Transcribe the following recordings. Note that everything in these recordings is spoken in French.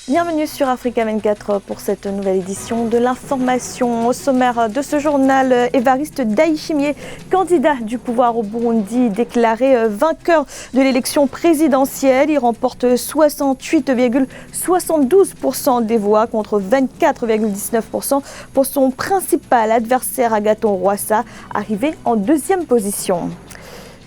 Bienvenue sur Africa 24 pour cette nouvelle édition de l'information. Au sommaire de ce journal, Évariste Ndayishimiye, candidat du pouvoir au Burundi, déclaré vainqueur de l'élection présidentielle. Il remporte 68,72% des voix contre 24,19% pour son principal adversaire Agathon Rwasa, arrivé en deuxième position.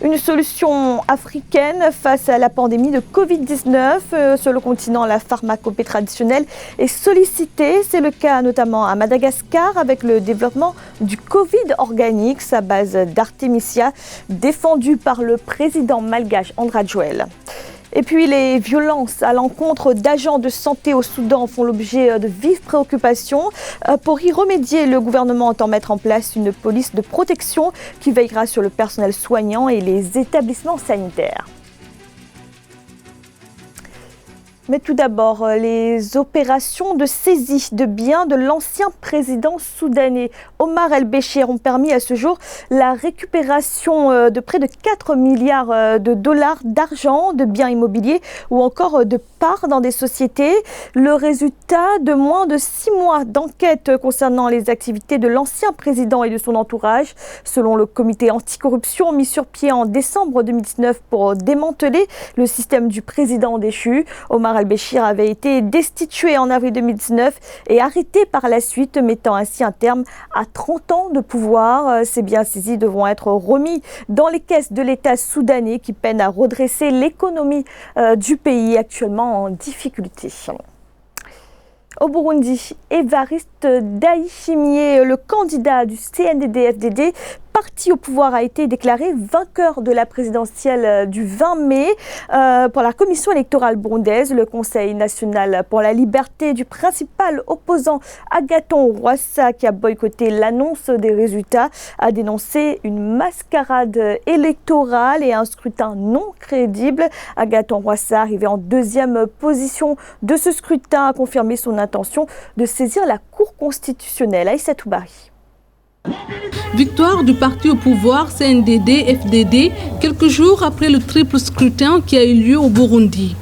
Une solution africaine face à la pandémie de Covid-19. Sur le continent, la pharmacopée traditionnelle est sollicitée. C'est le cas notamment à Madagascar avec le développement du Covid organique, à base d'Artemisia, défendu par le président malgache André Joël. Et puis les violences à l'encontre d'agents de santé au Soudan font l'objet de vives préoccupations. Pour y remédier, le gouvernement entend mettre en place une police de protection qui veillera sur le personnel soignant et les établissements sanitaires. Mais tout d'abord, les opérations de saisie de biens de l'ancien président soudanais Omar el-Béchir ont permis à ce jour la récupération de près de 4 milliards de dollars d'argent, de biens immobiliers ou encore de parts dans des sociétés. Le résultat de moins de 6 mois d'enquête concernant les activités de l'ancien président et de son entourage. Selon le comité anticorruption mis sur pied en décembre 2019 pour démanteler le système du président déchu, Omar el-Béchir avait été destitué en avril 2019 et arrêté par la suite, mettant ainsi un terme à 30 ans de pouvoir. Ces biens saisis devront être remis dans les caisses de l'État soudanais qui peine à redresser l'économie du pays actuellement en difficulté. Au Burundi, Évariste Ndayishimiye, le candidat du CNDD-FDD, parti au pouvoir, a été déclaré vainqueur de la présidentielle du 20 mai. Pour la commission électorale burundaise, le Conseil national pour la liberté du principal opposant Agathon Rwasa, qui a boycotté l'annonce des résultats, a dénoncé une mascarade électorale et un scrutin non crédible. Agathon Rwasa, arrivé en deuxième position de ce scrutin, a confirmé son intention de saisir la Cour constitutionnelle. Aïssa Toubari. Victoire du parti au pouvoir CNDD-FDD quelques jours après le triple scrutin qui a eu lieu au Burundi.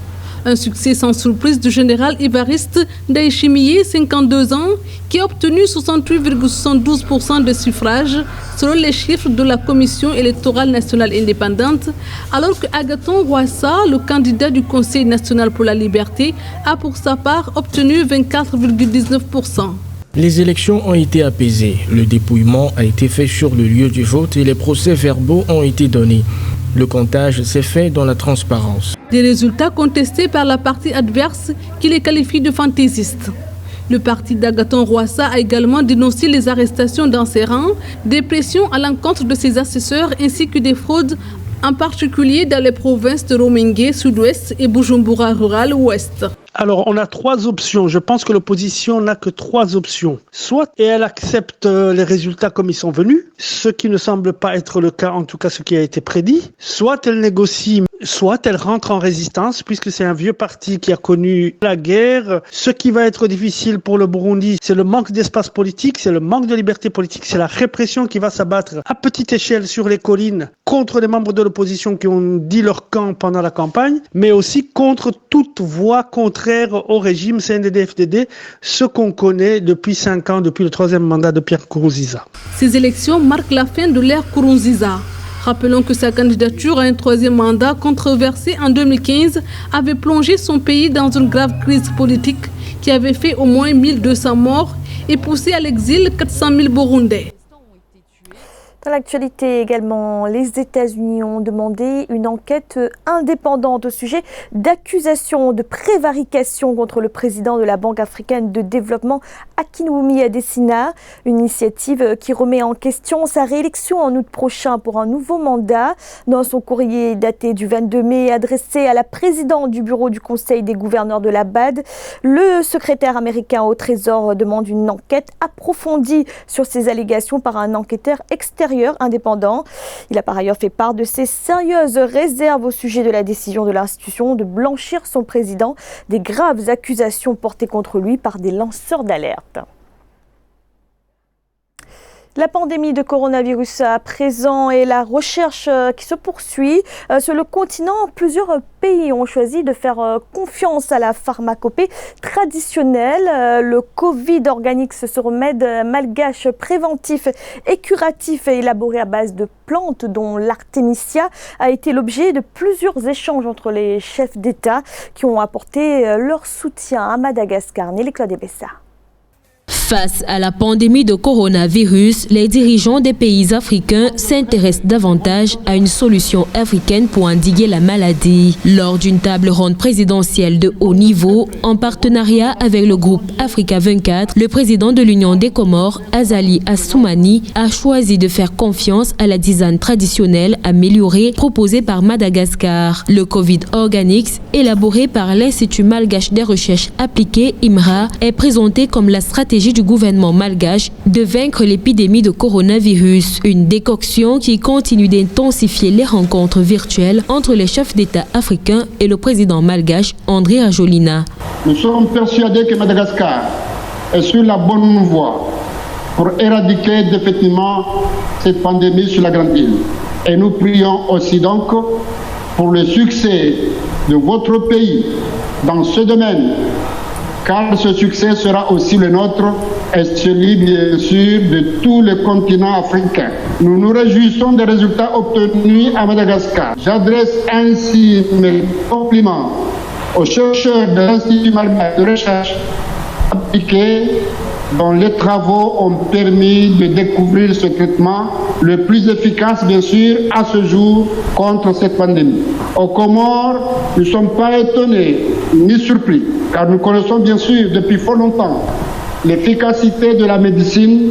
Un succès sans surprise du général Évariste Ndayishimiye, 52 ans, qui a obtenu 68,72% des suffrages selon les chiffres de la Commission électorale nationale indépendante, alors que Agathon Rwasa, le candidat du Conseil national pour la liberté, a pour sa part obtenu 24,19%. Les élections ont été apaisées, le dépouillement a été fait sur le lieu du vote et les procès-verbaux ont été donnés. Le comptage s'est fait dans la transparence. Des résultats contestés par la partie adverse qui les qualifie de fantaisistes. Le parti d'Agathon Rwasa a également dénoncé les arrestations dans ses rangs, des pressions à l'encontre de ses assesseurs ainsi que des fraudes, en particulier dans les provinces de Rumongue, Sud-Ouest et Bujumbura Rural Ouest. Alors, on a trois options. Je pense que l'opposition n'a que trois options. Soit elle accepte les résultats comme ils sont venus, ce qui ne semble pas être le cas, en tout cas ce qui a été prédit. Soit elle négocie, soit elle rentre en résistance, puisque c'est un vieux parti qui a connu la guerre. Ce qui va être difficile pour le Burundi, c'est le manque d'espace politique, c'est le manque de liberté politique, c'est la répression qui va s'abattre à petite échelle sur les collines contre les membres de l'opposition qui ont dit leur camp pendant la campagne, mais aussi contre toute voix contraire au régime CNDD-FDD, ce qu'on connaît depuis 5 ans, depuis le 3e mandat de Pierre Nkurunziza. Ces élections marquent la fin de l'ère Nkurunziza. Rappelons que sa candidature à un 3e mandat controversé en 2015 avait plongé son pays dans une grave crise politique qui avait fait au moins 1200 morts et poussé à l'exil 400 000 Burundais. Dans l'actualité également, les États-Unis ont demandé une enquête indépendante au sujet d'accusations de prévarication contre le président de la Banque africaine de développement, Akinwumi Adesina. Une initiative qui remet en question sa réélection en août prochain pour un nouveau mandat. Dans son courrier daté du 22 mai adressé à la présidente du bureau du Conseil des gouverneurs de la BAD, le secrétaire américain au Trésor demande une enquête approfondie sur ces allégations par un enquêteur extérieur indépendant. Il a par ailleurs fait part de ses sérieuses réserves au sujet de la décision de l'institution de blanchir son président des graves accusations portées contre lui par des lanceurs d'alerte. La pandémie de coronavirus à présent et la recherche qui se poursuit sur le continent, plusieurs pays ont choisi de faire confiance à la pharmacopée traditionnelle. Le Covid Organics, ce remède malgache préventif et curatif élaboré à base de plantes dont l'Artemisia a été l'objet de plusieurs échanges entre les chefs d'État qui ont apporté leur soutien à Madagascar. Nelly Claude Bessa. Face à la pandémie de coronavirus, les dirigeants des pays africains s'intéressent davantage à une solution africaine pour endiguer la maladie. Lors d'une table ronde présidentielle de haut niveau, en partenariat avec le groupe Africa 24, le président de l'Union des Comores, Azali Assoumani, a choisi de faire confiance à la tisane traditionnelle améliorée proposée par Madagascar. Le Covid Organics, élaboré par l'Institut malgache des recherches appliquées IMRA, est présenté comme la stratégie du gouvernement malgache de vaincre l'épidémie de coronavirus. Une décoction qui continue d'intensifier les rencontres virtuelles entre les chefs d'État africains et le président malgache Andry Rajoelina. Nous sommes persuadés que Madagascar est sur la bonne voie pour éradiquer définitivement cette pandémie sur la grande île. Et nous prions aussi donc pour le succès de votre pays dans ce domaine, car ce succès sera aussi le nôtre et celui, bien sûr, de tout le continent africain. Nous nous réjouissons des résultats obtenus à Madagascar. J'adresse ainsi mes compliments aux chercheurs de l'Institut malgache de recherche appliquée dont les travaux ont permis de découvrir ce traitement le plus efficace, bien sûr, à ce jour contre cette pandémie. Aux Comores, nous ne sommes pas étonnés ni surpris, car nous connaissons bien sûr depuis fort longtemps l'efficacité de la médecine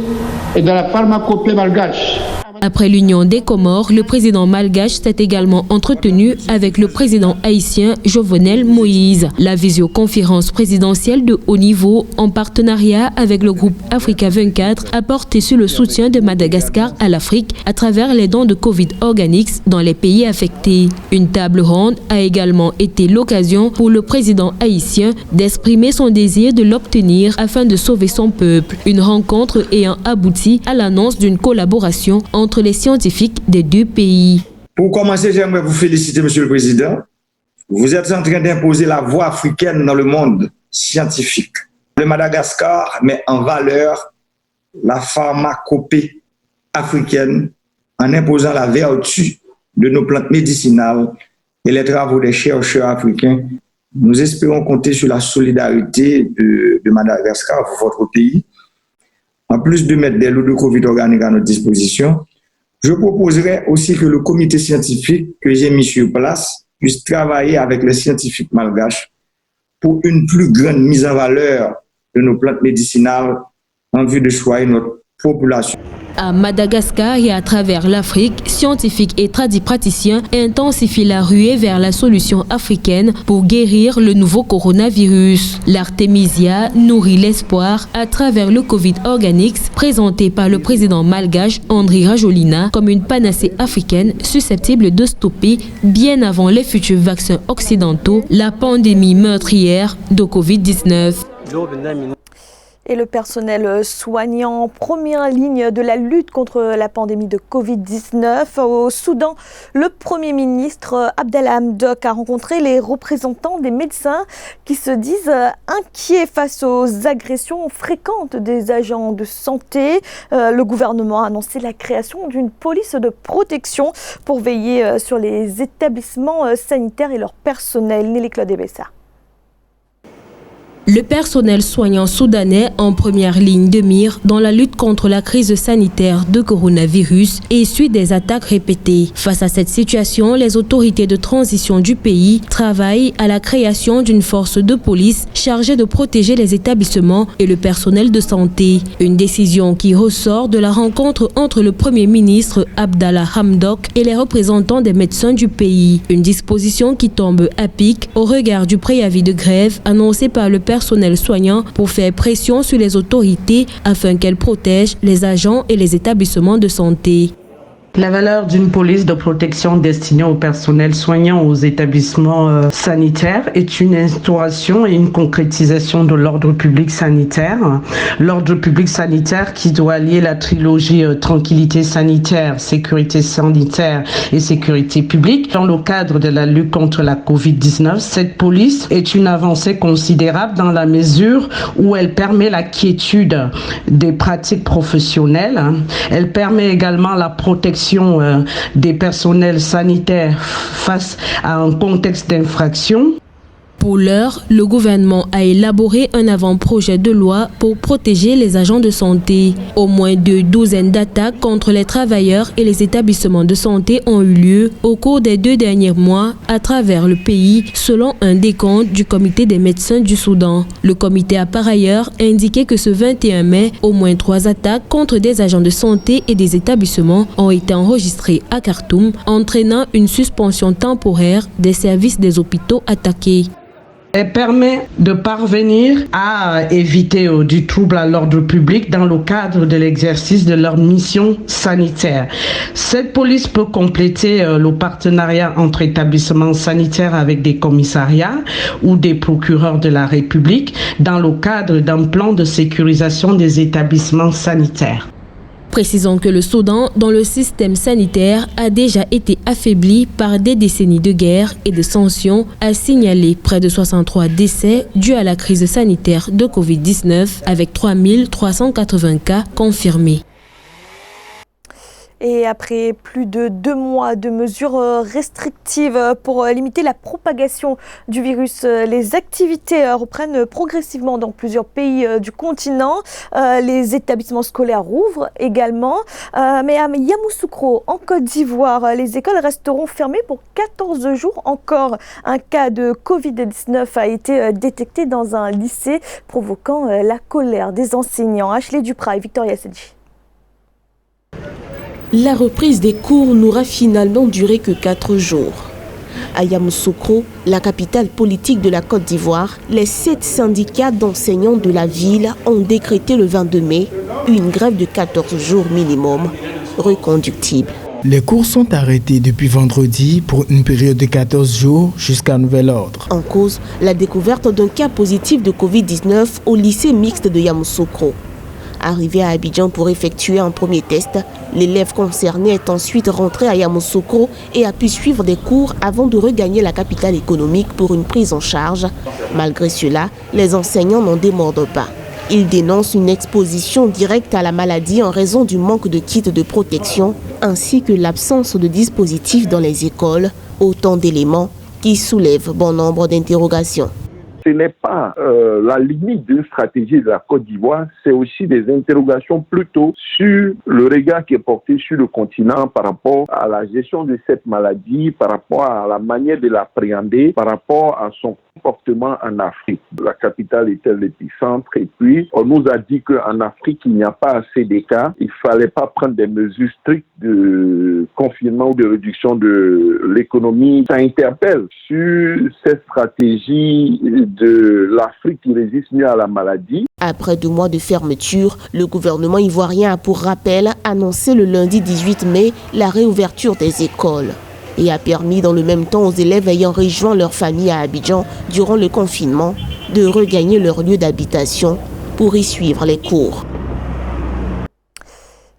et de la pharmacopée malgache. Après l'Union des Comores, le président malgache s'est également entretenu avec le président haïtien Jovenel Moïse. La visioconférence présidentielle de haut niveau, en partenariat avec le groupe Africa 24, a porté sur le soutien de Madagascar à l'Afrique à travers les dons de Covid Organics dans les pays affectés. Une table ronde a également été l'occasion pour le président haïtien d'exprimer son désir de l'obtenir afin de sauver son peuple. Une rencontre ayant abouti à l'annonce d'une collaboration entre les scientifiques des deux pays. Pour commencer, j'aimerais vous féliciter, Monsieur le Président. Vous êtes en train d'imposer la voie africaine dans le monde scientifique. Le Madagascar met en valeur la pharmacopée africaine en imposant la vertu de nos plantes médicinales et les travaux des chercheurs africains. Nous espérons compter sur la solidarité de Madagascar pour votre pays. En plus de mettre des lots de Covid organiques à notre disposition, je proposerai aussi que le comité scientifique que j'ai mis sur place puisse travailler avec les scientifiques malgaches pour une plus grande mise en valeur de nos plantes médicinales en vue de soigner notre population. À Madagascar et à travers l'Afrique, scientifiques et tradipraticiens intensifient la ruée vers la solution africaine pour guérir le nouveau coronavirus. L'Artemisia nourrit l'espoir à travers le Covid Organics présenté par le président malgache Andry Rajoelina comme une panacée africaine susceptible de stopper, bien avant les futurs vaccins occidentaux, la pandémie meurtrière de Covid-19. Et le personnel soignant en première ligne de la lutte contre la pandémie de Covid-19. Au Soudan, le Premier ministre Abdallah Hamdok a rencontré les représentants des médecins qui se disent inquiets face aux agressions fréquentes des agents de santé. Le gouvernement a annoncé la création d'une police de protection pour veiller sur les établissements sanitaires et leur personnel. Nelly Claude Bessa. Le personnel soignant soudanais en première ligne de mire dans la lutte contre la crise sanitaire de coronavirus et suite des attaques répétées. Face à cette situation, les autorités de transition du pays travaillent à la création d'une force de police chargée de protéger les établissements et le personnel de santé. Une décision qui ressort de la rencontre entre le Premier ministre Abdallah Hamdok et les représentants des médecins du pays. Une disposition qui tombe à pic au regard du préavis de grève annoncé par le personnel soignant pour faire pression sur les autorités afin qu'elles protègent les agents et les établissements de santé. La valeur d'une police de protection destinée au personnel soignant aux établissements sanitaires est une instauration et une concrétisation de l'ordre public sanitaire. L'ordre public sanitaire qui doit allier la trilogie tranquillité sanitaire, sécurité sanitaire et sécurité publique. Dans le cadre de la lutte contre la COVID-19, cette police est une avancée considérable dans la mesure où elle permet la quiétude des pratiques professionnelles. Elle permet également la protection des personnels sanitaires face à un contexte d'infraction. Pour l'heure, le gouvernement a élaboré un avant-projet de loi pour protéger les agents de santé. Au moins 2 douzaines d'attaques contre les travailleurs et les établissements de santé ont eu lieu au cours des 2 derniers mois à travers le pays, selon un décompte du comité des médecins du Soudan. Le comité a par ailleurs indiqué que ce 21 mai, au moins 3 attaques contre des agents de santé et des établissements ont été enregistrées à Khartoum, entraînant une suspension temporaire des services des hôpitaux attaqués. Elle permet de parvenir à éviter du trouble à l'ordre public dans le cadre de l'exercice de leur mission sanitaire. Cette police peut compléter le partenariat entre établissements sanitaires avec des commissariats ou des procureurs de la République dans le cadre d'un plan de sécurisation des établissements sanitaires. Précisons que le Soudan, dont le système sanitaire a déjà été affaibli par des décennies de guerre et de sanctions, a signalé près de 63 décès dus à la crise sanitaire de Covid-19 avec 3380 cas confirmés. Et après plus de 2 mois de mesures restrictives pour limiter la propagation du virus, les activités reprennent progressivement dans plusieurs pays du continent. Les établissements scolaires rouvrent également. Mais à Yamoussoukro, en Côte d'Ivoire, les écoles resteront fermées pour 14 jours encore. Un cas de Covid-19 a été détecté dans un lycée, provoquant la colère des enseignants. Ashley Duprat et Victoria Sedji. La reprise des cours n'aura finalement duré que 4 jours. À Yamoussoukro, la capitale politique de la Côte d'Ivoire, les 7 syndicats d'enseignants de la ville ont décrété le 22 mai une grève de 14 jours minimum, reconductible. Les cours sont arrêtés depuis vendredi pour une période de 14 jours jusqu'à nouvel ordre. En cause, la découverte d'un cas positif de Covid-19 au lycée mixte de Yamoussoukro. Arrivé à Abidjan pour effectuer un premier test, l'élève concerné est ensuite rentré à Yamoussoukro et a pu suivre des cours avant de regagner la capitale économique pour une prise en charge. Malgré cela, les enseignants n'en démordent pas. Ils dénoncent une exposition directe à la maladie en raison du manque de kits de protection ainsi que l'absence de dispositifs dans les écoles, autant d'éléments qui soulèvent bon nombre d'interrogations. Ce n'est pas la limite d'une stratégie de la Côte d'Ivoire, c'est aussi des interrogations plutôt sur le regard qui est porté sur le continent par rapport à la gestion de cette maladie, par rapport à la manière de l'appréhender, par rapport à son comportement en Afrique. La capitale était l'épicentre et puis on nous a dit qu'en Afrique il n'y a pas assez de cas, il ne fallait pas prendre des mesures strictes de confinement ou de réduction de l'économie. Ça interpelle sur cette stratégie de l'Afrique qui résiste mieux à la maladie. Après 2 mois de fermeture, le gouvernement ivoirien a pour rappel annoncé le lundi 18 mai la réouverture des écoles et a permis dans le même temps aux élèves ayant rejoint leur famille à Abidjan durant le confinement de regagner leur lieu d'habitation pour y suivre les cours.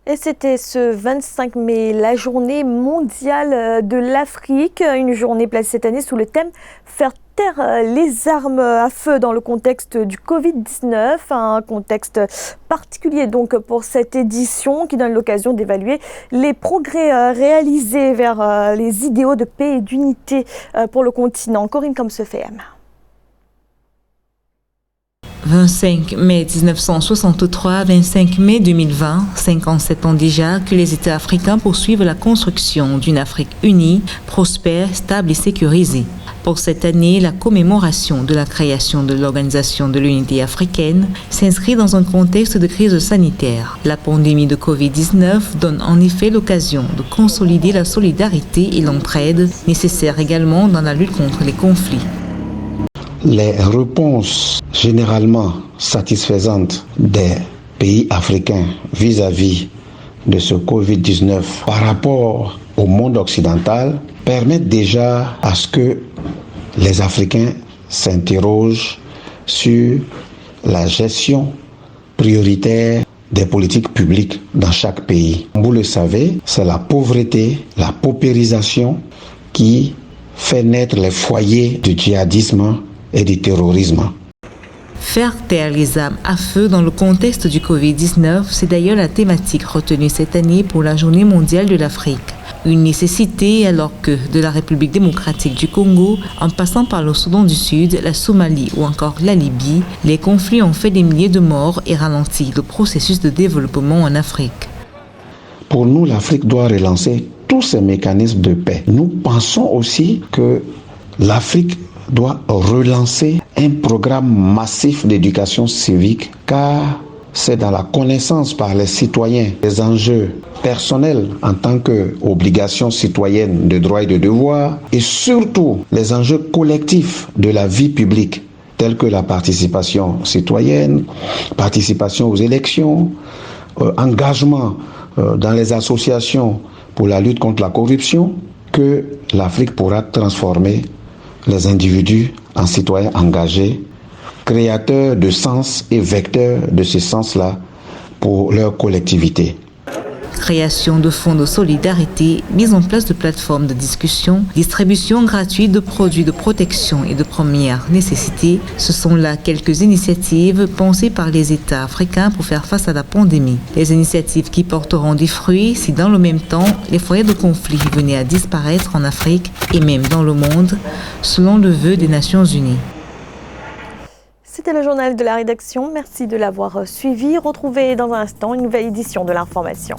Et c'était ce 25 mai, la journée mondiale de l'Afrique, une journée placée cette année sous le thème « Faire taire les armes à feu » dans le contexte du Covid-19, un contexte particulier donc pour cette édition qui donne l'occasion d'évaluer les progrès réalisés vers les idéaux de paix et d'unité pour le continent. Corinne Kamsefem. 25 mai 1963, 25 mai 2020, 57 ans déjà que les États africains poursuivent la construction d'une Afrique unie, prospère, stable et sécurisée. Pour cette année, la commémoration de la création de l'Organisation de l'Unité africaine s'inscrit dans un contexte de crise sanitaire. La pandémie de Covid-19 donne en effet l'occasion de consolider la solidarité et l'entraide, nécessaires également dans la lutte contre les conflits. Les réponses généralement satisfaisantes des pays africains vis-à-vis de ce Covid-19 par rapport au monde occidental permettent déjà à ce que les Africains s'interrogent sur la gestion prioritaire des politiques publiques dans chaque pays. Vous le savez, c'est la pauvreté, la paupérisation qui fait naître les foyers du djihadisme et du terrorisme. Faire taire les armes à feu dans le contexte du Covid-19, c'est d'ailleurs la thématique retenue cette année pour la Journée mondiale de l'Afrique. Une nécessité alors que de la République démocratique du Congo, en passant par le Soudan du Sud, la Somalie ou encore la Libye, les conflits ont fait des milliers de morts et ralenti le processus de développement en Afrique. Pour nous, l'Afrique doit relancer tous ces mécanismes de paix. Nous pensons aussi que l'Afrique doit relancer un programme massif d'éducation civique car c'est dans la connaissance par les citoyens des enjeux personnels en tant qu'obligation citoyenne de droits et de devoirs et surtout les enjeux collectifs de la vie publique tels que la participation citoyenne, participation aux élections, engagement dans les associations pour la lutte contre la corruption, que l'Afrique pourra transformer les individus en citoyens engagés, créateurs de sens et vecteurs de ce sens-là pour leur collectivité. Création de fonds de solidarité, mise en place de plateformes de discussion, distribution gratuite de produits de protection et de première nécessité, ce sont là quelques initiatives pensées par les États africains pour faire face à la pandémie. Les initiatives qui porteront des fruits si dans le même temps, les foyers de conflit venaient à disparaître en Afrique et même dans le monde, selon le vœu des Nations Unies. C'était le journal de la rédaction. Merci de l'avoir suivi. Retrouvez dans un instant une nouvelle édition de l'information.